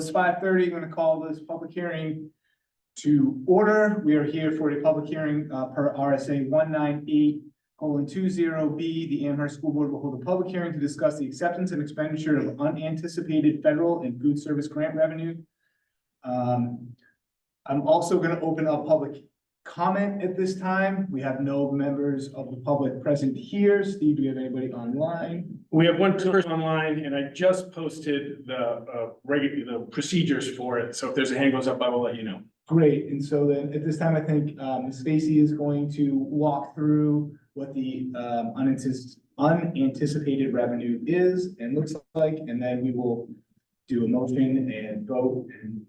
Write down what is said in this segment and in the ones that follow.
It's 5:30. I'm going to call this public hearing to order. We are here for a public hearing per RSA 198:20B. The Amherst School Board will hold a public hearing to discuss the acceptance and expenditure of unanticipated federal and food service grant revenue. I'm also going to open up public comment at this time. We have no members of the public present here. Steve, do you have anybody online? We have one person online, and I just posted the regular procedures for it. So if there's a hand goes up, I will let you know. Great. And so then at this time, I think Ms. Stacy is going to walk through what the unanticipated revenue is and looks like, and then we will do a motion and vote and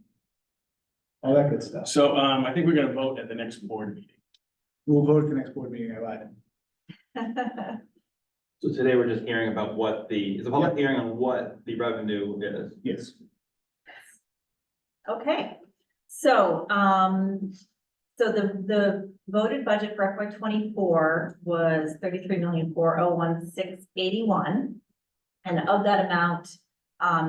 all that good stuff. So I think we're gonna vote at the next board meeting. We'll vote at the next board meeting. I lied. So today we're just hearing about what it's a public hearing on what the revenue is. Yes. Okay, so, the voted budget for FY 24 was 33,401,681. And of that amount,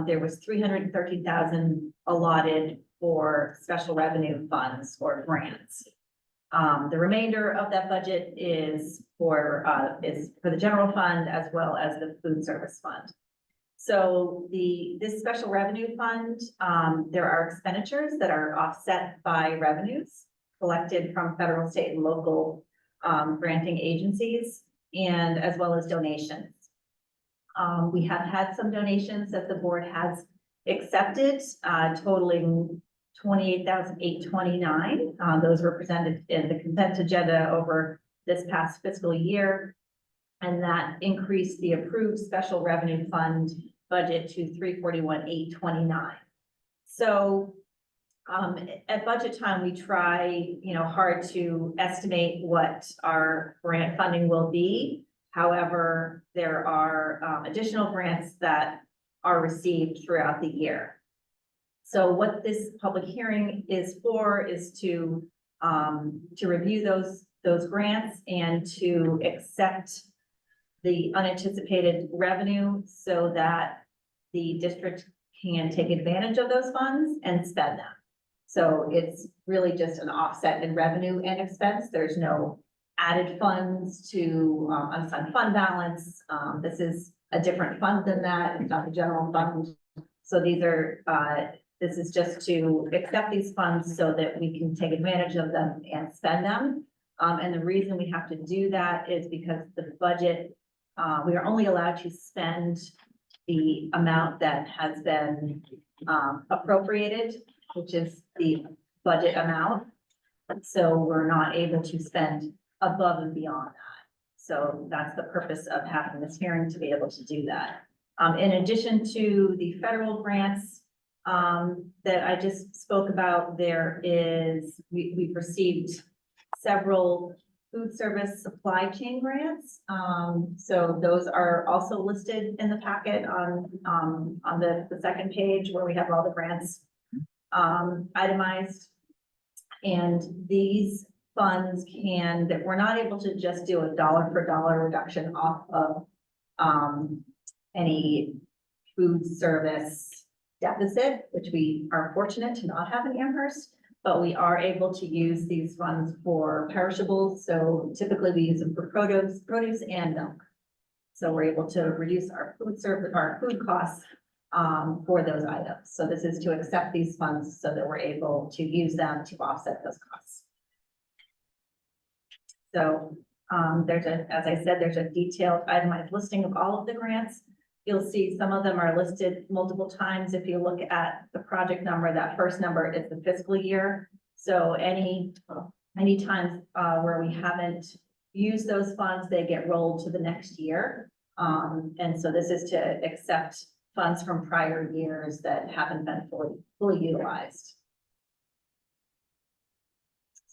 there was 313,000 allotted for special revenue funds or grants. The remainder of that budget is for the general fund as well as the food service fund. So this special revenue fund, there are expenditures that are offset by revenues collected from federal, state, and local granting agencies, and as well as donations. We have had some donations that the board has accepted, totaling $28,829. Those were presented in the consent agenda over this past fiscal year. And that increased the approved special revenue fund budget to $341,829. So at budget time, we try, hard to estimate what our grant funding will be. However, there are additional grants that are received throughout the year. So what this public hearing is for is to review those grants and to accept the unanticipated revenue so that the district can take advantage of those funds and spend them. So it's really just an offset in revenue and expense. There's no added funds to unassigned fund balance. This is a different fund than that. It's not the general fund. So this is just to accept these funds so that we can take advantage of them and spend them. And the reason we have to do that is because the budget, we are only allowed to spend the amount that has been appropriated, which is the budget amount. So we're not able to spend above and beyond that. So that's the purpose of having this hearing, to be able to do that. In addition to the federal grants that I just spoke about, we've received several food service supply chain grants. So those are also listed in the packet on the second page where we have all the grants itemized. And these funds that we're not able to just do a dollar for dollar reduction off of any food service deficit, which we are fortunate to not have in Amherst, but we are able to use these funds for perishables. So typically we use them for produce and milk. So we're able to reduce our food costs for those items. So this is to accept these funds so that we're able to use them to offset those costs. So as I said, there's a detailed itemized listing of all of the grants. You'll see some of them are listed multiple times. If you look at the project number, that first number is the fiscal year. So any times where we haven't used those funds, they get rolled to the next year. And so this is to accept funds from prior years that haven't been fully utilized.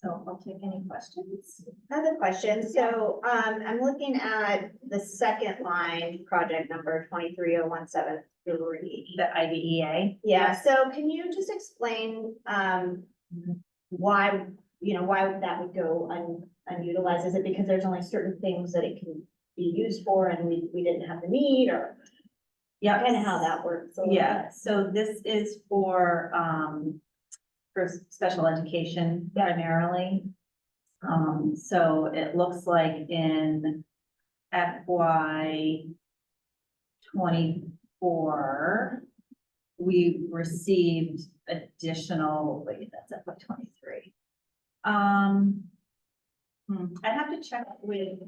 So I'll take any questions. I have a question. So I'm looking at the second line, project number 230173. The IDEA. Yeah, so can you just explain why that would go unutilized? Is it because there's only certain things that it can be used for and we didn't have the need, or? Yeah. kind of how that works. a little Yeah, bit. so this is for special education primarily. So it looks like in FY 24, we received additional, wait, that's FY 23. I'd have to check with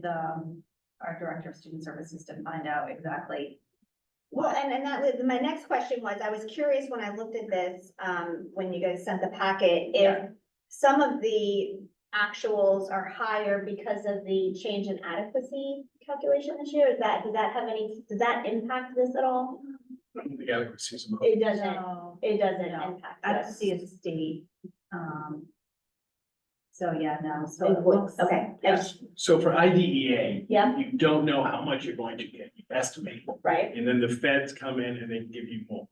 our Director of Student Services to find out exactly. Well, and that was, my next question was, I was curious when I looked at this, when you guys sent the packet, if Yeah. some of the actuals are higher because of the change in adequacy calculation this year, does that impact this at all? The adequacy is about- It doesn't, No, it doesn't No. impact I don't this. see a state. So yeah, no, so It it would- looks. okay. Yes, so for IDEA. Yeah. You don't know how much you're going to get, you estimate, Right, and then the feds come in and they give you more.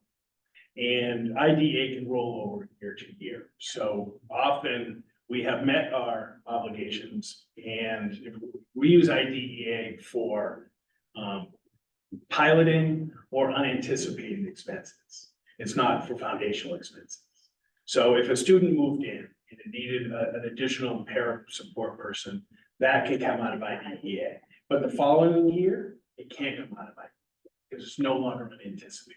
And IDEA can roll over year to year, so often we have met our obligations. And if we use IDEA for piloting or unanticipated expenses. It's not for foundational expenses. So if a student moved in and it needed an additional para support person, that can come out of IDEA. But the following year, it can't come out of IDEA because it's no longer unanticipated.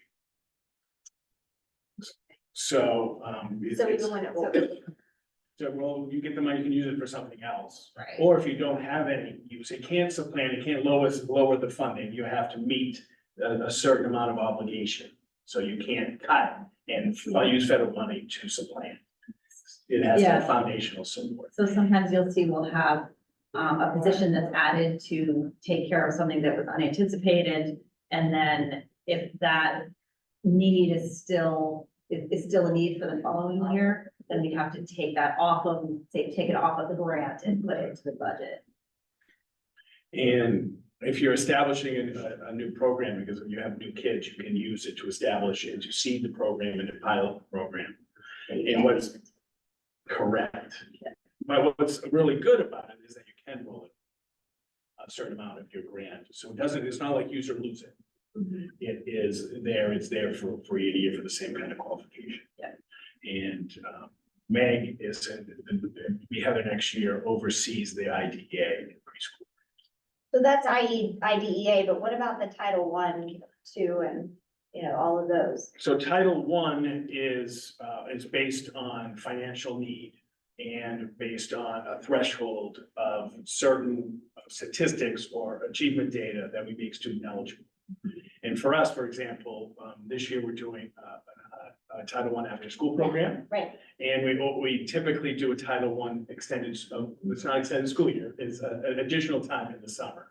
So, so even when it will. so, well, you get the money, you can use it for something else. Right. Or if you don't have any use, it can't supplant, it can't lower the funding, you have to meet a certain amount of obligation. So you can't cut and use federal money to supplant. It has to have Yeah. foundational support. So sometimes you'll see we'll have a position that's added to take care of something that was unanticipated. And then if that need is still a need for the following year, then we have to take that off of, take it off of the grant and put it into the budget. And if you're establishing a new program, because you have new kids, you can use it to establish and to seed the program and to pilot the program. And what's correct. But what's really good about it is that you can roll it a certain amount of your grant. So it's not like use or lose it. It is there, it's there for year to year for the same kind of qualification. Yeah. And Meg we have it next year, oversees the IDEA in preschool. So that's IDEA, but what about the Title I, II, and, all of those? So Title I is based on financial need and based on a threshold of certain statistics or achievement data that we make student eligible. And for us, for example, this year we're doing a Title I after-school program. Right, And we typically do a Title I extended, it's not extended school year, it's an additional time in the summer.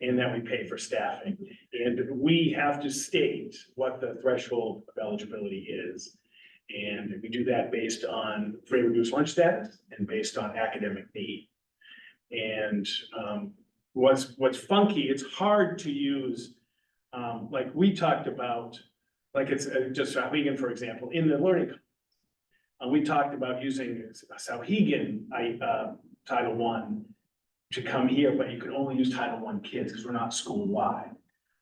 And then we pay for staffing. And we have to state what the threshold of eligibility is. And we do that based on free and reduced lunch status and based on academic need. And what's funky, it's hard to use, like we talked about, like it's just Sauhegan, for example, in the learning. We talked about using Sauhegan, Title I to come here, but you could only use Title I kids because we're not school-wide.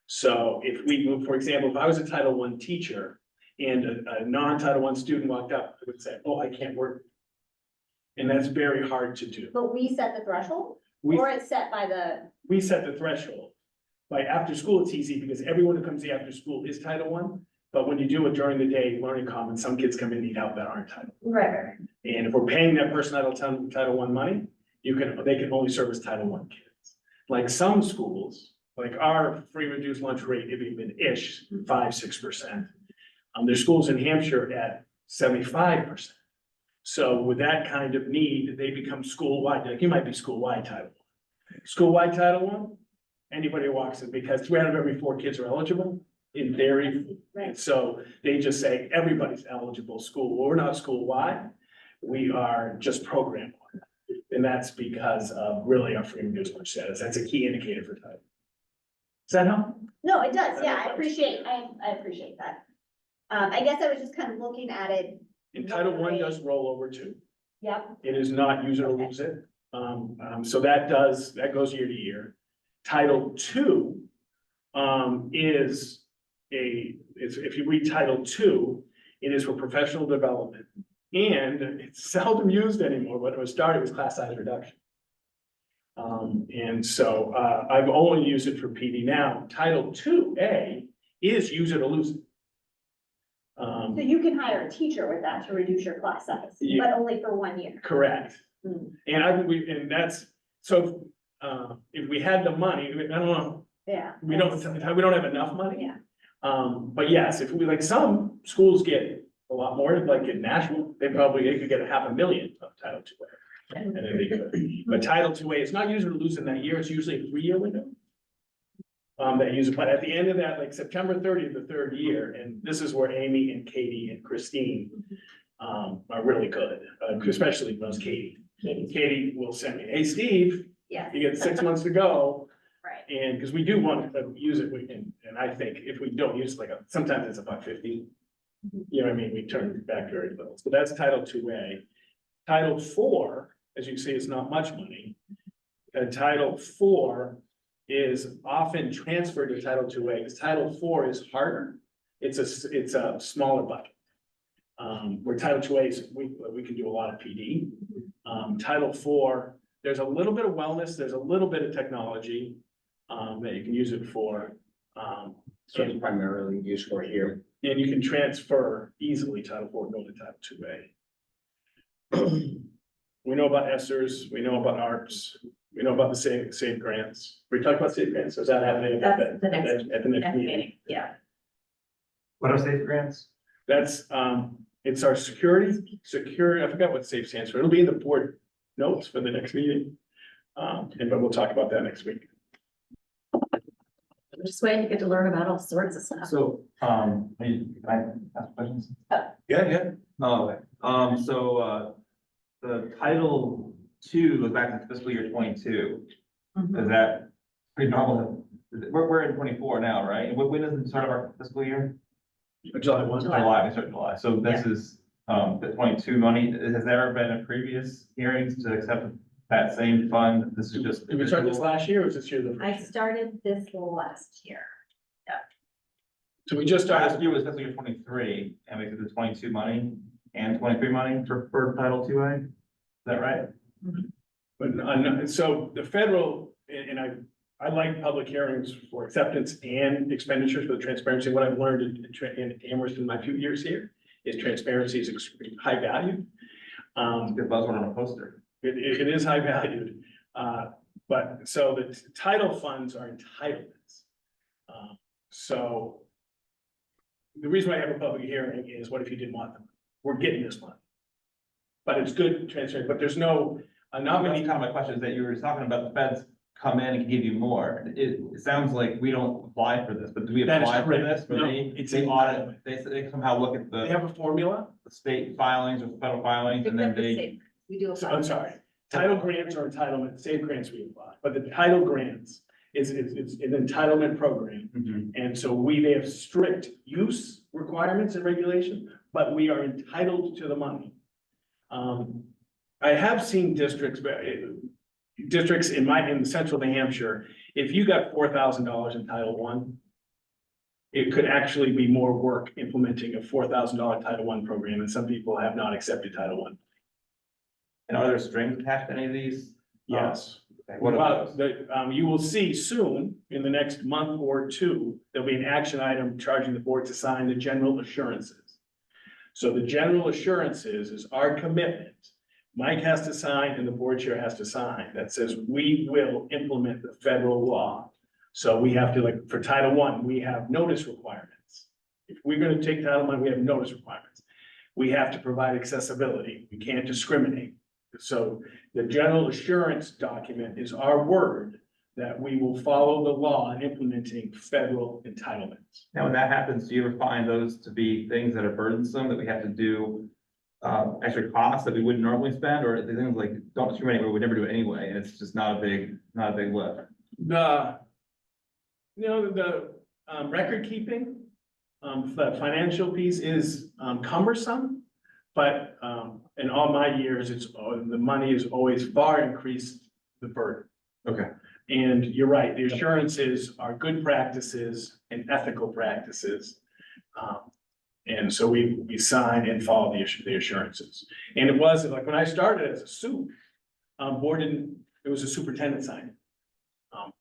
So if we move, for example, if I was a Title I teacher and a non-Title I student walked up, I would say, oh, I can't work. And that's very hard to do. but we set the threshold, We, or it's set by the, we set the threshold. By after school, it's easy because everyone who comes after school is Title I. But when you do it during the day, learning commons, some kids come in and need help that aren't Title I. right. And if we're paying that person Title I money, they can only service Title I kids. Like some schools, like our free reduced lunch rate, if even ish, 5-6%. There's schools in Hampshire at 75%. So with that kind of need, they become school-wide, like you might be school-wide Title I. School-wide Title I, anybody walks in, because 3 out of every 4 kids are eligible, in theory. And so they just say, everybody's eligible school, well, we're not school-wide, we are just program-wide. And that's because of really our free and reduced lunch status, that's a key indicator for Title. Does that help? No, it does, yeah, I appreciate that. I guess I was just kind of looking at it, And Title I does roll over too. yep, It is not use it or lose it. So that goes year to year. Title II is if you read Title II, it is for professional development. And it's seldom used anymore, but it was started, it was class size reduction. And so, I've only used it for PD now. Title II-A is use it or lose it. So you can hire a teacher with that to reduce your class size, Yeah. but only for 1 year. Correct. Hmm. And that's, so, if we had the money, I don't know, Yeah. we don't have enough money. Yeah. But yes, if we, like, some schools get a lot more, like in Nashville, they could get $500,000 of Title II-A. And then they could, but Title II-A, it's not usually losing that year, it's usually a 3-year window. That use it, but at the end of that, like September 30th, the third year, and this is where Amy and Katie and Christine are really good, especially most Katie. Katie will send me, hey, Steve, Yes. you get 6 months to go. Right. And because we do want to use it, and I think if we don't use it, like, sometimes it's $1.50. You know what I mean? We turn back very little. So that's Title II-A. Title IV, as you see, is not much money. Title IV is often transferred to Title II-A, because Title IV is harder. It's a smaller bucket. Where Title II-A is, we can do a lot of PD. Title IV, there's a little bit of wellness, there's a little bit of technology, that you can use it for. So it's primarily used for here. And you can transfer easily Title IV, go to Title II-A. We know about ESSERS, we know about ARPS, we know about the save grants. We talked about save grants, so is that happening at That's the next, at the next next meeting? meeting, yeah. What are safe grants? That's, it's our security, I forgot what SAFE stands for. It'll be in the board notes for the next meeting. But we'll talk about that next week. Just waiting to get to learn about all sorts of stuff. So, can I ask questions? Yeah. Oh, okay. The Title II goes back to fiscal year 22. Mhm. Is that pretty normal? We're in 24 now, right? And when is the start of our fiscal year? July 1. July, we start July. So this is, the 22 money. Has there ever been a previous hearings to accept that same fund? This is just. Did we start this last year or was this year the I first year? started this last year. So we just Last started, year was fiscal year 23, and we did the 22 money and 23 money for Title II-A. Is that right? but, so the federal, and I like public hearings for acceptance and expenditures for the transparency. What I've learned in Amherst in my few years here is transparency is extremely high value. Good buzzword on a poster. It is high valued. But so the title funds are entitlements. So the reason why I have a public hearing is what if you didn't want them? We're getting this money. But it's good transparent, but there's no, not That's many. kind of my question, is that you were talking about the feds come in and give you more. It sounds like we don't apply for this, but do we That is apply for correct. this? For No, they, it's they in- audit, they somehow look at They the have a formula. state filings or federal filings and then Except for they. safe. We do So, apply. I'm sorry, title grants are entitlement, state grants we apply, but the title grants is, it's an entitlement program. Mhm. And so they have strict use requirements and regulation, but we are entitled to the money. I have seen districts in central New Hampshire, if you got $4,000 in Title I, it could actually be more work implementing a $4,000 Title I program, and some people have not accepted Title I. And are there strings attached to any of these? Yes. Okay, what Well, are those? you will see soon, in the next month or two, there'll be an action item charging the board to sign the general assurances. So the general assurances is our commitment. Mike has to sign and the board chair has to sign that says we will implement the federal law. So we have to, like, for Title I, we have notice requirements. If we're gonna take Title I, we have notice requirements. We have to provide accessibility. We can't discriminate. So the general assurance document is our word that we will follow the law in implementing federal entitlements. Now, when that happens, do you ever find those to be things that are burdensome that we have to do? Extra costs that we wouldn't normally spend, or the things like don't discriminate, we would never do it anyway, and it's just not a big lift. The record keeping, the financial piece is cumbersome. But, in all my years, the money has always far increased the burden. Okay. And you're right, the assurances are good practices and ethical practices. And so we sign and follow the assurances. And it was like when I started as a soup, board didn't, it was a superintendent sign.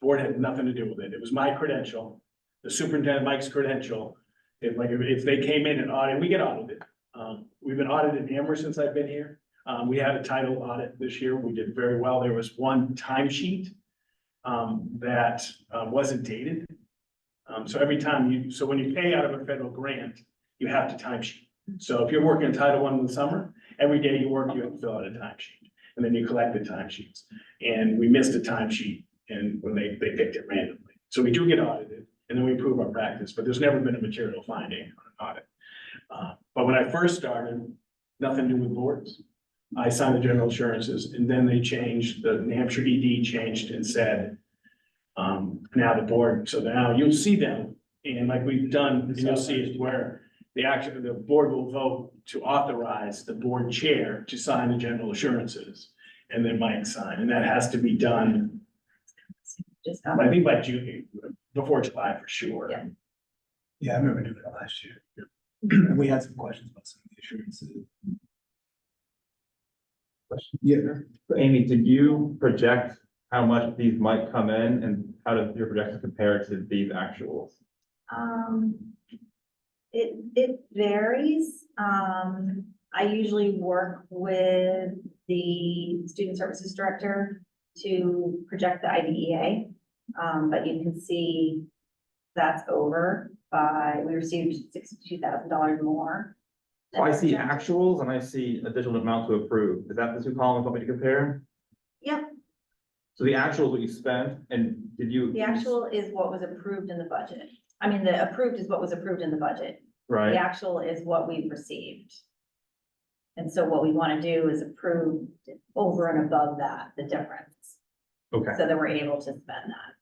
Board had nothing to do with it. It was my credential, the superintendent, Mike's credential. If they came in and audited, we get audited. We've been audited in Amherst since I've been here. We had a title audit this year. We did very well. There was one timesheet that wasn't dated. So every time so when you pay out of a federal grant, you have to timesheet. So if you're working Title I in the summer, every day you work, you have to fill out a timesheet. And then you collect the timesheets. And we missed a timesheet and when they picked it randomly. So we do get audited and then we improve our practice, but there's never been a material finding on an audit. But when I first started, nothing to do with boards. I signed the general assurances and then they changed, the New Hampshire ED changed and said, now the board, so now you'll see them. And like we've done, and you'll see it where the board will vote to authorize the board chair to sign the general assurances. And then Mike sign, and that has to be done, Just, I think by June, before July for sure. Yeah. Yeah, I remember doing it last year. And we had some questions about some of the assurances. Yeah. Amy, did you project how much these might come in and how does your projections compare to these actuals? It varies. I usually work with the student services director to project the IDEA. But you can see that's over by, we received $62,000 more. So I see actuals and I see additional amount to approve. Is that the two columns want me to compare? Yep, So the actual is what you spent and did you? the actual is what was approved in the budget. I mean, the approved is what was approved in the budget. The Right, actual is what we've received. And so what we want to do is approve over and above that, the difference, okay, so that we're able to spend that.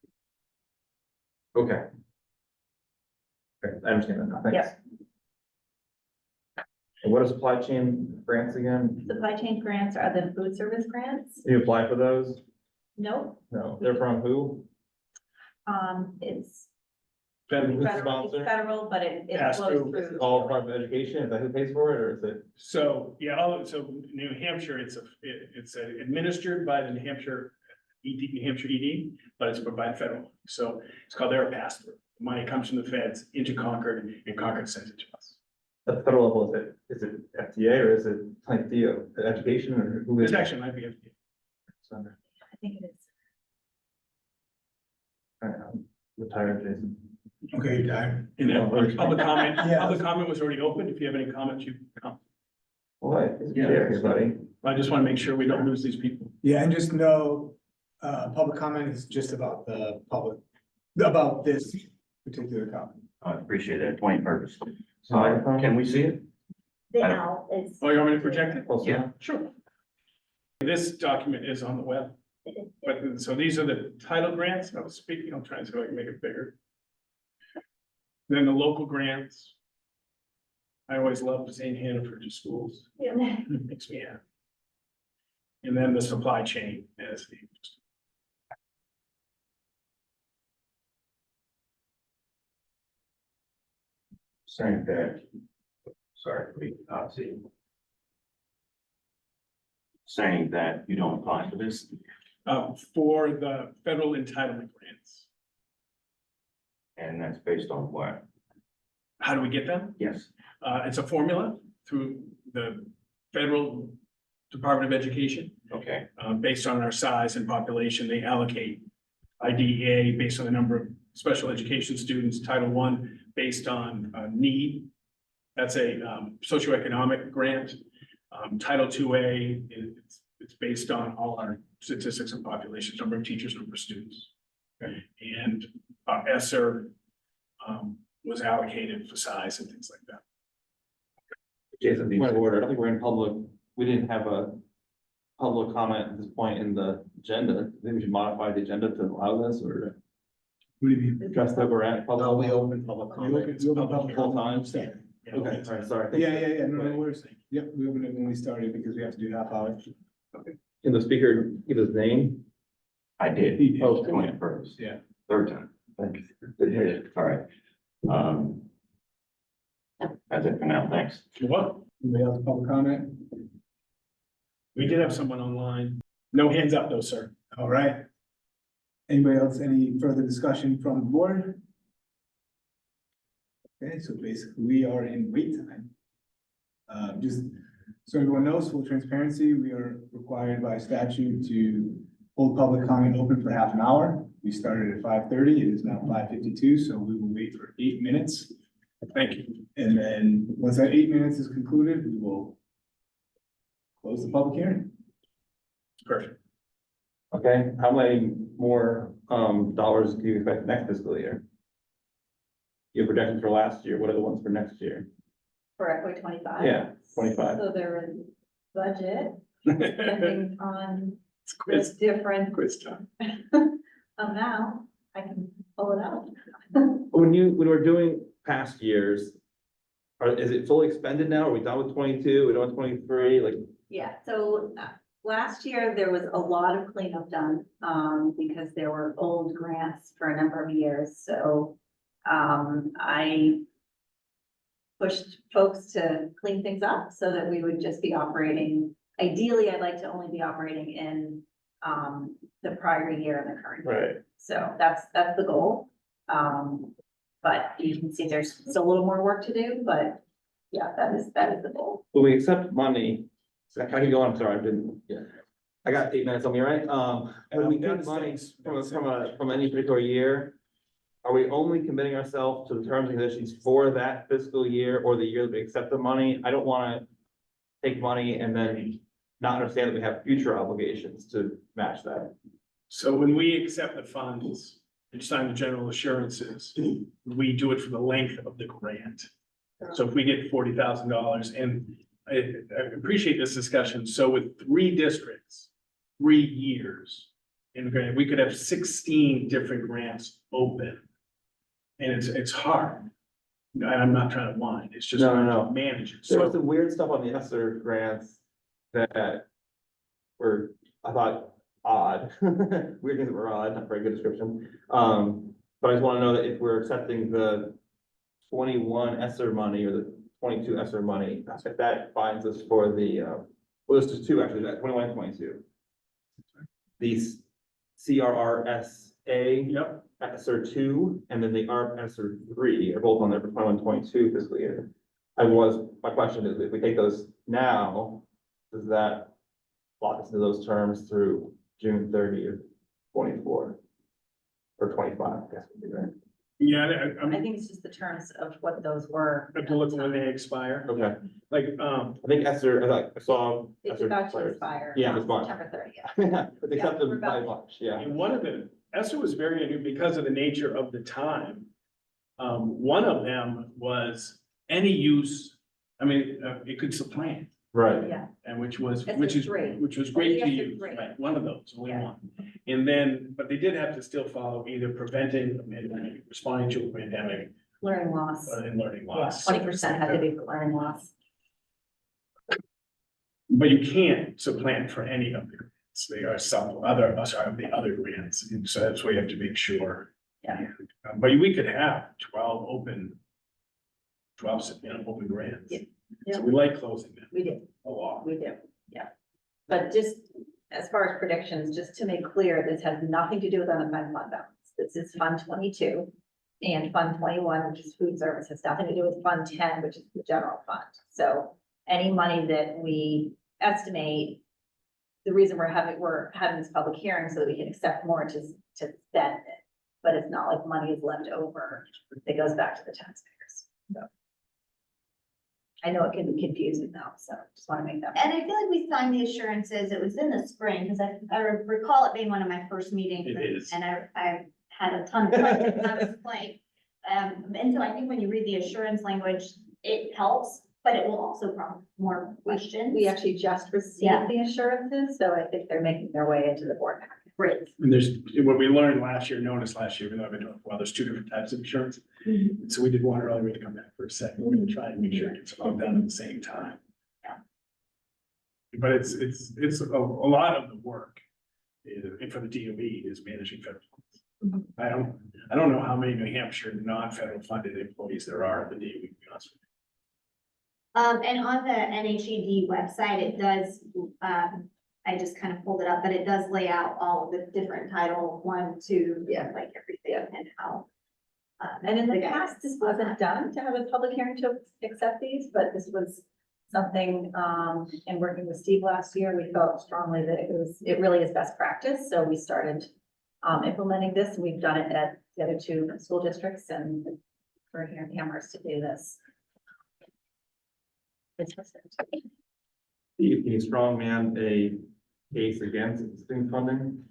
okay. Okay, I understand that now, thanks. Yep. And what are supply chain grants again? Supply chain grants are the food service grants? You apply for those? Nope, No, they're from who? it's Federal. Who's the federal, sponsor? it's federal, but it Pass flows through. through. All Department of Education, is that who pays for it, or is it? So, yeah, so New Hampshire, it's administered by the New Hampshire ED, but it's by federal. So it's called their pass-through. Money comes from the feds into Concord and Concord sends it to us. At the federal level, is it FDA or is it like the education or who is This it? actually might be, I think it is. I'm retired, Jason. Okay, Diane. and public comment, Yeah. public comment was already open. If you have any comments, you come. What? Is it Yeah. there, buddy? I just want to make sure we don't lose these people. Yeah, and just know, public comment is just about the public, about this particular comment. I appreciate that, point purpose. Microphone? Can we see it? The I don't- L is. Oh, you want me to project it? Close enough? Sure. This document is on the web, but so these are the title grants. I was speaking, I'm trying to see if I can make it bigger. Then the local grants. I always love seeing Hannaford to schools. Yeah. It makes me happy. And then the supply chain as the. Saying that, sorry, we not see. Saying that you don't apply for this, For the federal entitlement grants. and that's based on what? How do we get them? Yes. It's a formula through the federal Department of Education. Okay, Based on our size and population, they allocate IDEA based on the number of special education students, Title I based on need. That's a socioeconomic grant. Title IIA, it's based on all our statistics and populations, number of teachers, number of students. And ESSER was allocated for size and things like that. Jason, point of order, I don't think we're in public, we didn't have a public comment at this point in the agenda. Maybe we should modify the agenda to allow this or What do you mean? address that we're at public. We open public comment. We open public Full time? comment. Yeah. Okay, all right, sorry. Yeah, no worries. Yep, we opened it when we started because we have to do half hour. Can the speaker give his name? I did. Oh, 21st. Yeah. Third time. Thank you. Good to hear you. All right. That's it for now. Thanks. What? Anybody else public comment? We did have someone online. No hands up though, sir. All right. Anybody else, any further discussion from the board? Okay, so basically we are in wait time. Just so everyone knows, full transparency, we are required by statute to hold public comment open for half an hour. We started at 5:30, it is now 5:52, so we will wait for 8 minutes. Thank you. And then, once that 8 minutes is concluded, we will close the public hearing. Perfect. Okay, how many more, dollars do you expect next fiscal year? Your projections for last year, what are the ones for next year? For FY 25. Yeah, 25. So there is budget, depending on It's the quiz, different quiz time. amount, I can pull it out. When we're doing past years, is it fully expended now? Are we done with 22? We done with 23? Like, Yeah, so last year there was a lot of cleanup done, because there were old grants for a number of years, so. I pushed folks to clean things up so that we would just be operating. Ideally, I'd like to only be operating in, the prior year and the current year. right, So that's the goal. But you can see there's still a little more work to do, but yeah, that is the goal. when we accept money, so can I keep going? I'm sorry, I didn't, yeah. I got 8 minutes on me, right? When we get money from any particular year, are we only committing ourselves to the terms and conditions for that fiscal year or the year that we accept the money? I don't wanna take money and then not understand that we have future obligations to match that. So when we accept the funds and sign the general assurances, we do it for the length of the grant. So if we get $40,000, and I appreciate this discussion, so with 3 districts, 3 years in the grant, we could have 16 different grants open. And it's hard. And I'm not trying to whine, it's just No, hard no, to manage it. There was So some weird stuff on the ESSER grants that were, I thought, odd. Weird things that were odd, not very good description. But I just wanna know that if we're accepting the 21 ESSER money or the 22 ESSER money, if that finds us for the, well, there's just 2 actually, that 21 and 22. These CRRSA. Yep, ESSER 2 and then the ARP ESSER 3 are both on there for 21-22 fiscal year. My question is, if we take those now, does that lock us into those terms through June 30th, 24? Or 25, I guess would be right. yeah, I'm, I think it's just the terms of what those were. I have to look at when they expire, Okay, like, I think ESSER, I saw. It's ESSER about to expires. expire. Yeah, on this month. September 30th. But they Yeah, accept them we're by about- March, yeah. and one of the, ESSER was very new because of the nature of the time. One of them was any use, I mean, it could supplant, Right. Yeah, and which was ESSER great to ESSER use, 3. right, one of those, only Yeah. one. And then, but they did have to still follow either preventing, responding to a pandemic, learning loss. and learning Yeah, loss. 20% had to be for learning loss. But you can't supplant for any of the grants, they are some other, the other grants, and so that's why you have to make sure. Yeah. But we could have 12 open. 12, open grants. Yeah. So we like closing them We do, a lot. we do, yeah. But just as far as predictions, just to make clear, this has nothing to do with unassigned fund balance. This is Fund 22 and Fund 21, which is food service, has nothing to do with Fund 10, which is the general fund. So any money that we estimate, the reason we're having this public hearing so that we can accept more to spend it. But it's not like money is left over that goes back to the taxpayers. So I know it can be confusing though, so just want to make that. And I feel like we signed the assurances, it was in the spring, because I recall it being one of my first meetings. It is. And I had a ton of questions, I was like, and so I think when you read the assurance language, it helps, but it will also prompt more questions. We actually just Yeah. received the assurances, so I think they're making their way into the board packet. Great. And there's, what we learned last year, noticed last year, even though I've been doing it for a while, there's 2 different types of insurance. Mhm. So we did one earlier, we had to come back for a second, we're gonna try and make sure it gets all done at the same time. Yeah. But it's a lot of the work and for the DOE is managing federal Mhm. funds. I don't know how many New Hampshire non-federal funded employees there are at the DOE, to be honest with you. And on the NHED website, it does, I just kind of pulled it up, but it does lay out all of the different Title I, II, Yeah. like everything and how. And in the guidance. past, this wasn't done to have a public hearing to accept these, but this was something, in working with Steve last year, we felt strongly that it really is best practice, so we started implementing this, and we've done it at the other two school districts, and we're here in Amherst to do this. Steve, can you strong man a case against existing funding?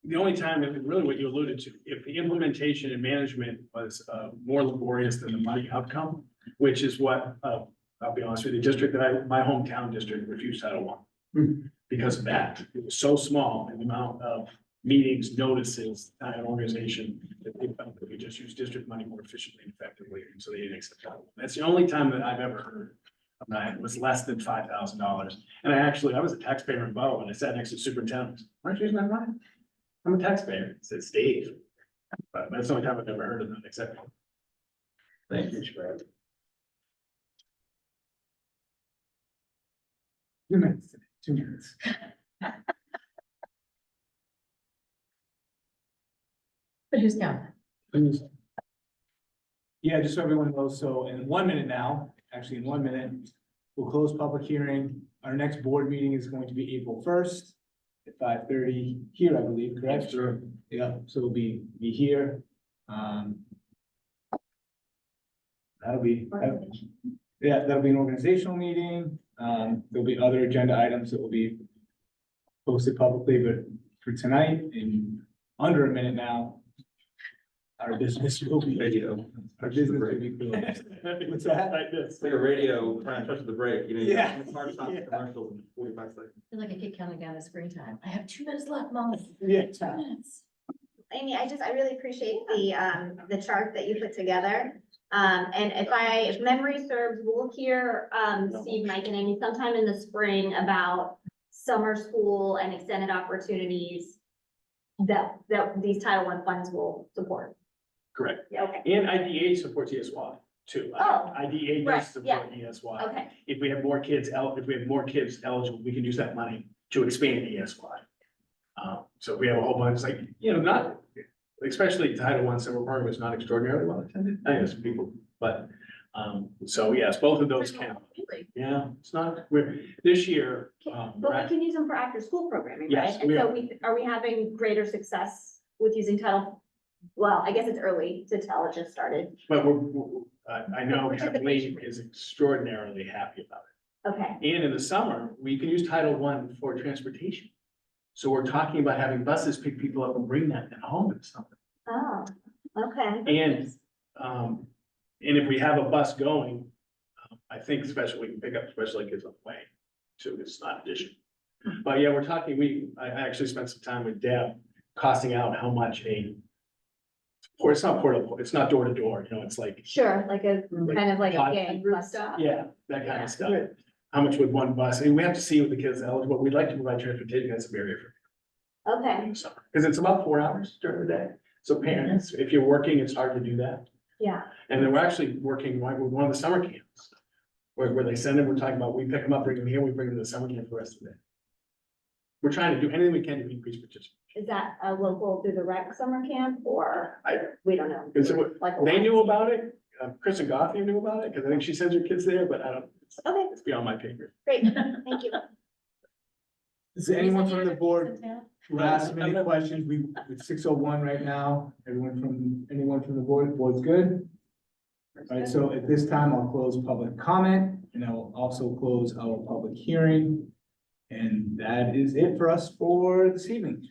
The only time, if really what you alluded to, if the implementation and management was more laborious than the money outcome, which is what, I'll be honest with you, the district that my hometown district refused Title I. Because of that, it was so small in the amount of meetings, notices, an organization, that they felt that we just use district money more efficiently and effectively, and so they didn't accept Title I. That's the only time that I've ever heard of that. It was less than $5,000. And I was a taxpayer in Bow, and I sat next to the superintendent. Aren't you using that money? I'm a taxpayer. It says Dave. But that's the only time I've ever heard of that, except. Thank you. 2 minutes, 2 minutes. But who's down? Yeah, just so everyone knows, so in 1 minute now, actually in 1 minute, we'll close public hearing. Our next board meeting is going to be April 1st at 5:30 here, I believe, correct? Sure. Yeah, so we'll be here. That'll be, that'll be an organizational meeting. There'll be other agenda items that will be posted publicly, but for tonight, in under a minute now, our business will be, Radio. our business will be closed. What's that? Like this. It's like a radio trying to touch the brake, you know? Yeah. It's hard to stop the Yeah. commercials in 45 seconds. I feel like I keep counting down the screen time. I have 2 minutes left, Mom. Yeah. 2 minutes. Amy, I really appreciate the chart that you put together. And if memory serves, we'll hear, Steve, Mike, and Amy sometime in the spring about summer school and extended opportunities that these Title I funds will support. Correct. Yeah, okay, And IDA supports ESY too. Oh, IDA right, does support ESY. okay, If we have more kids eligible, we can use that money to expand ESY. So if we have a whole bunch, like, not, especially Title I summer program is not extraordinarily well attended. I know some people, but, so yes, both of those count. Really? Yeah, it's not, this year, but we can use them for after-school programming, right? Yes, And we so are. are we having greater success with using well, I guess it's early to tell, it just started, but I know Kathleen is extraordinarily happy about it. okay, And in the summer, we can use Title I for transportation. So we're talking about having buses pick people up and bring them home in the summer. oh, okay. And if we have a bus going, I think we can pick up special ed kids on the way, so it's not addition. But yeah, we're talking, I actually spent some time with Deb costing out how much it's not portable, it's not door to door, it's like, Sure, like a, kind of like a Hot- gang bus stop. yeah, that kind Yeah. of stuff. How much would one bus, and we have to see what the kids are eligible, we'd like to provide transportation, that's a barrier for Okay, in the summer, because it's about 4 hours during the day. So parents, if you're working, it's hard to do that. yeah, And then we're actually working with one of the summer camps. Where they send them, we're talking about, we pick them up, bring them here, we bring them to the summer camp for the rest of the day. We're trying to do anything we can to increase participation. is that a local through the rec summer camp, or I- we don't know? Is it, Like a they knew YMCA? about it, Kristen Gotham knew about it, because I think she sends her kids there, but I don't, Okay, it's beyond my pay grade. great, thank you. Is there anyone from the board Town? who has any questions? It's 6:01 right now. Anyone from the board's good? All right, so at this time, I'll close public comment, and I will also close our public hearing. And that is it for us for this evening.